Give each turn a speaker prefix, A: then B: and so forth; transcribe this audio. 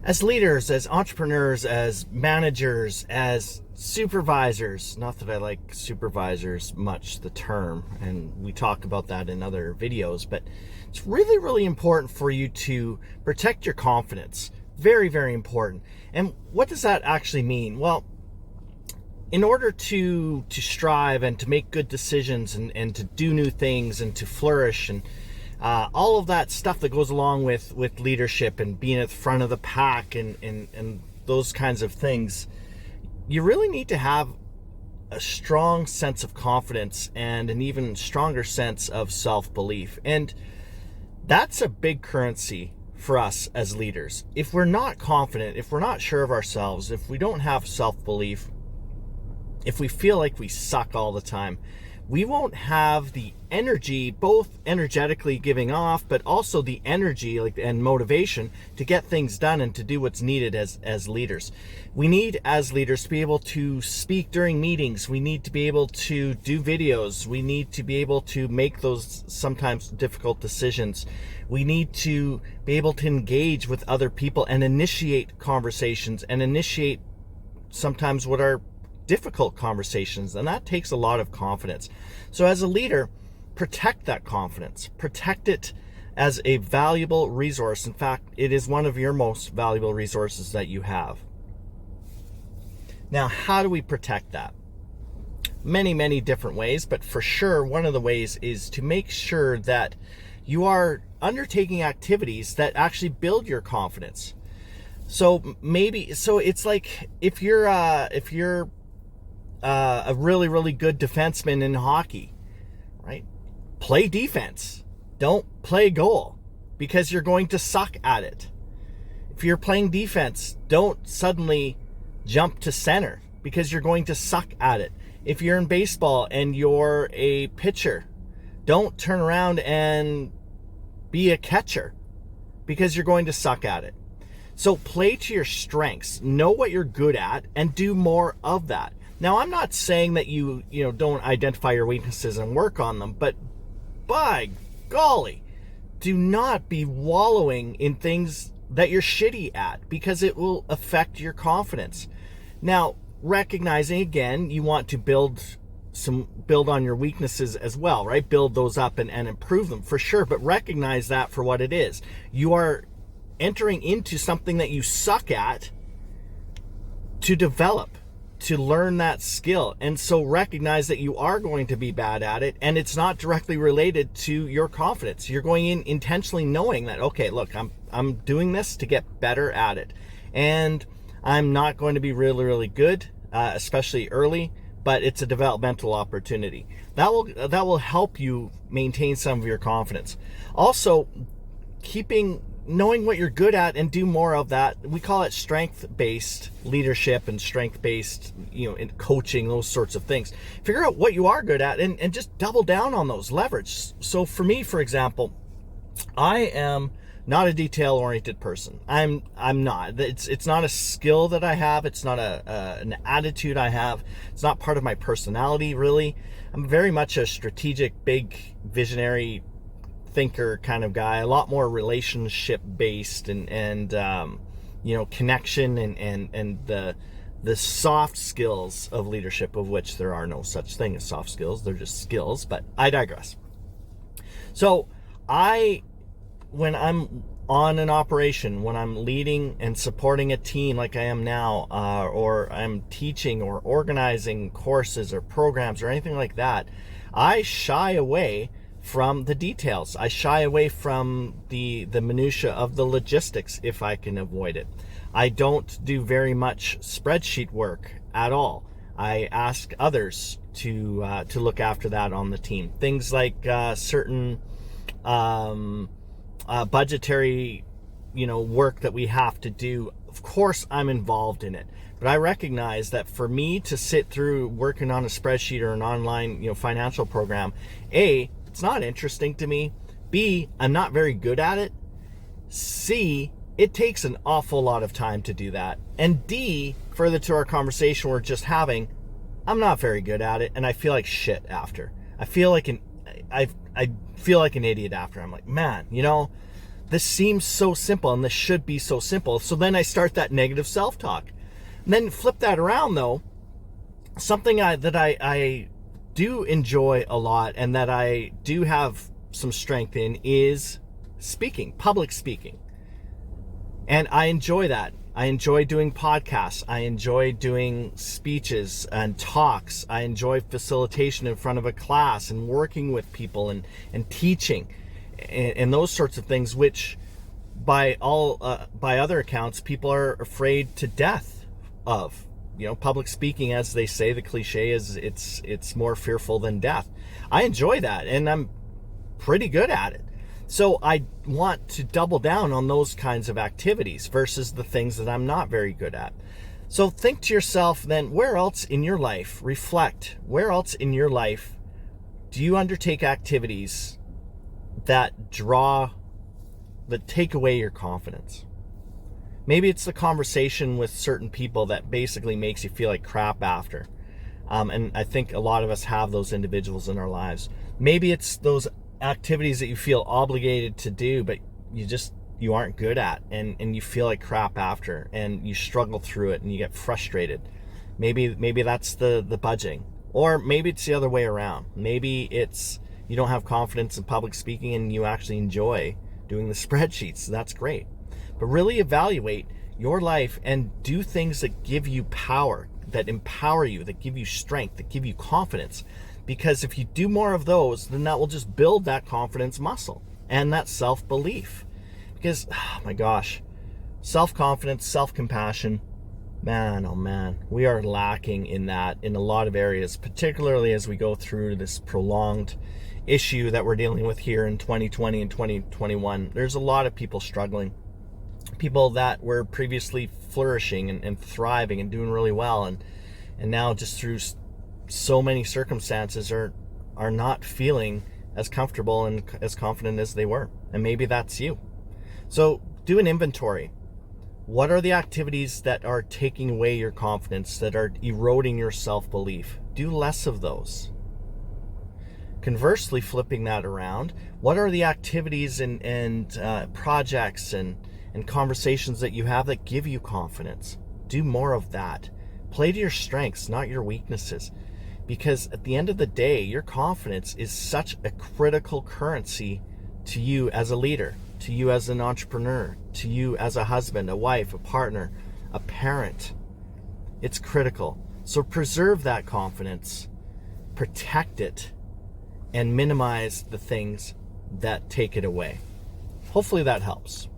A: As leaders, as entrepreneurs, as managers, as supervisors, not that I like supervisors much, the term, and we talk about that in other videos, but it's really, really important for you to protect your confidence. Very, very important. And what does that actually mean? Well, in order to strive and to make good decisions and to do new things and to flourish and all of that stuff that goes along with leadership and being at the front of the pack and those kinds of things, you really need to have a strong sense of confidence and an even stronger sense of self-belief. And that's a big currency for us as leaders. If we're not confident, if we're not sure of ourselves, if we don't have self-belief, if we feel like we suck all the time, we won't have the energy, both energetically giving off, but also the energy and motivation to get things done and to do what's needed as leaders. We need, as leaders, to be able to speak during meetings. We need to be able to do videos. We need to be able to make those sometimes difficult decisions. We need to be able to engage with other people and initiate conversations and initiate sometimes what are difficult conversations, and that takes a lot of confidence. So as a leader, protect that confidence. Protect it as a valuable resource. In fact, it is one of your most valuable resources that you have. Now, how do we protect that? Many, many different ways, but for sure, one of the ways is to make sure that you are undertaking activities that actually build your confidence. So it's like if you're a really, really good defenseman in hockey, right? Play defense. Don't play goal because you're going to suck at it. If you're playing defense, don't suddenly jump to center because you're going to suck at it. If you're in baseball and you're a pitcher, don't turn around and be a catcher because you're going to suck at it. So play to your strengths, know what you're good at, and do more of that. Now, I'm not saying that you don't identify your weaknesses and work on them, but by golly, do not be wallowing in things that you're shitty at because it will affect your confidence. Now, recognizing again, you want to build on your weaknesses as well, right? Build those up and improve them for sure, but recognize that for what it is. You are entering into something that you suck at to develop, to learn that skill. And so recognize that you are going to be bad at it and it's not directly related to your confidence. You're going in intentionally knowing that, okay, look, I'm doing this to get better at it. And I'm not going to be really, really good, especially early, but it's a developmental opportunity. That will help you maintain some of your confidence. Also, knowing what you're good at and do more of that. We call it strength-based leadership and strength-based, in coaching, those sorts of things. Figure out what you are good at and just double down on those, leverage. So for me, for example, I am not a detail-oriented person. I'm not. It's not a skill that I have. It's not an attitude I have. It's not part of my personality, really. I'm very much a strategic, big, visionary thinker kind of guy, a lot more relationship based and connection and the soft skills of leadership, of which there are no such thing as soft skills. They're just skills, but I digress. So when I'm on an operation, when I'm leading and supporting a team like I am now, or I'm teaching or organizing courses or programs or anything like that, I shy away from the details. I shy away from the minutia of the logistics if I can avoid it. I don't do very much spreadsheet work at all. I ask others to look after that on the team. Things like certain budgetary work that we have to do. Of course, I'm involved in it. But I recognize that for me to sit through working on a spreadsheet or an online financial program, A, it's not interesting to me. B, I'm not very good at it. C, it takes an awful lot of time to do that. And D, further to our conversation we're just having, I'm not very good at it and I feel like shit after. I feel like an idiot after. I'm like, man, this seems so simple and this should be so simple. So then I start that negative self-talk. And then flip that around though. Something that I do enjoy a lot and that I do have some strength in is speaking, public speaking. And I enjoy that. I enjoy doing podcasts. I enjoy doing speeches and talks. I enjoy facilitation in front of a class and working with people and teaching and those sorts of things, which by other accounts, people are afraid to death of. You know, public speaking, as they say, the cliche is it's more fearful than death. I enjoy that, and I'm pretty good at it. So I want to double down on those kinds of activities versus the things that I'm not very good at. So think to yourself then, where else in your life, reflect, where else in your life do you undertake activities that take away your confidence? Maybe it's the conversation with certain people that basically makes you feel like crap after. And I think a lot of us have those individuals in our lives. Maybe it's those activities that you feel obligated to do, but you aren't good at, and you feel like crap after, and you struggle through it and you get frustrated. Maybe that's the budging. Or maybe it's the other way around. Maybe it's you don't have confidence in public speaking and you actually enjoy doing the spreadsheets. That's great. But really evaluate your life and do things that give you power, that empower you, that give you strength, that give you confidence. Because if you do more of those, then that will just build that confidence muscle and that self-belief. Because, oh my gosh, self-confidence, self-compassion, man, oh man, we are lacking in that in a lot of areas, particularly as we go through this prolonged issue that we're dealing with here in 2020 and 2021. There's a lot of people struggling. People that were previously flourishing and thriving and doing really well, and now just through so many circumstances are not feeling as comfortable and as confident as they were. And maybe that's you. So do an inventory. What are the activities that are taking away your confidence, that are eroding your self-belief? Do less of those. Conversely, flipping that around, what are the activities and projects and conversations that you have that give you confidence? Do more of that. Play to your strengths, not your weaknesses. Because at the end of the day, your confidence is such a critical currency to you as a leader, to you as an entrepreneur, to you as a husband, a wife, a partner, a parent. It's critical. So preserve that confidence, protect it, and minimize the things that take it away. Hopefully that helps.